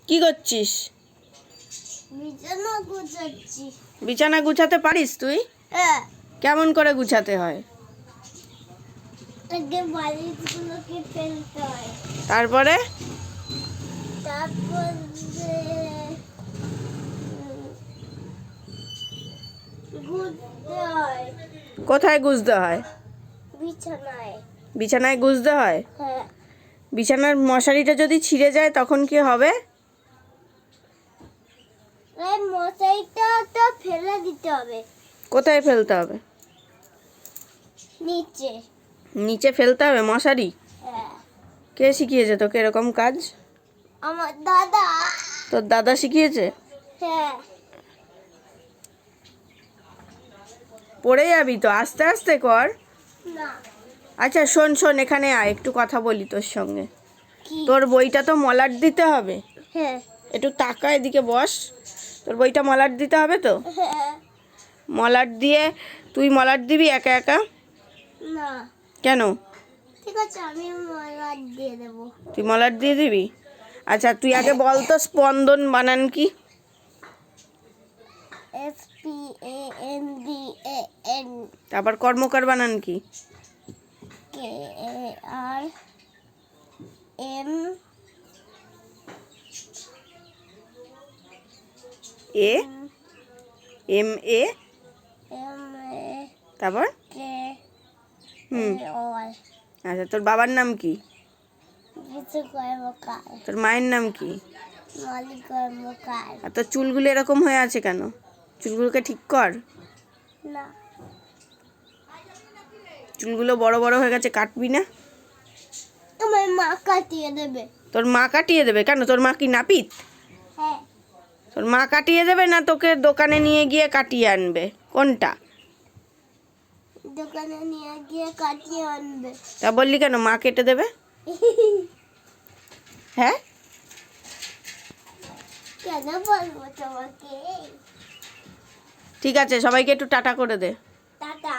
কি করছিস? বিছানা গুছাচ্ছি। বিছানা গুছাতে পারিস তুই? হ্যাঁ। কেমন করে গুছাতে হয়? আগে বালিশগুলোকে ফেলতে হয়, তারপরে তারপর গুছতে হয় কোথায় গুছতে হয়? বিছানায়। বিছানায় গুছতে হয়? হ্যাঁ। বিছানার মশারিটা যদি ছিঁড়ে যায় তখন কি হবে? এই মশারিটা তো ফেলে দিতে হবে। কোথায় ফেলতে হবে? নিচে। নিচে ফেলতে হবে মশারি? হ্যাঁ। কে শিখিয়েছে তোকে এরকম কাজ? আমার দাদা। তোর দাদা শিখিয়েছে? হ্যাঁ। পড়ে যাবি তো, আস্তে আস্তে কর। না। আচ্ছা শোন শোন, এখানে আয়, একটু কথা বলি তোর সঙ্গে। কি? তোর বইটা তো মলাট দিতে হবে। হ্যাঁ। একটু টাকা এদিকে বস। তোর বইটা মলাট দিতে হবে তো? হ্যাঁ। মলাট দিয়ে তুই মলাট দিবি একা একা? না। কেন? ঠিক আছে, আমি মলাট দিয়ে দেবো। তুই মলাট দিয়ে দিবি? আচ্ছা তুই আগে বল তো স্পন্দন বানান কি? SPANDAN। তারপর কর্মকার বানান কি? KARM। এ এম এ তারপর আচ্ছা তোর বাবার নাম কি? তোর মায়ের নাম কি? আর তোর চুলগুলো এরকম হয়ে আছে কেন? চুলগুলোকে ঠিক কর। না। চুলগুলো বড় বড় হয়ে গেছে, কাটবি না? আমার মা কাটিয়ে দেবে। তোর মা কাটিয়ে দেবে? কেন, তোর মা কি নাপিত? হ্যাঁ। তোর মা কাটিয়ে দেবে না তোকে দোকানে নিয়ে গিয়ে কাটিয়ে আনবে? কোনটা? দোকানে নিয়ে গিয়ে কাটিয়ে আনবে। তা বললি কেন মা কেটে দেবে? হ্যাঁ, কেন বলবো তোমাকে? ঠিক আছে, সবাইকে একটু টাটা করে দে। টাটা।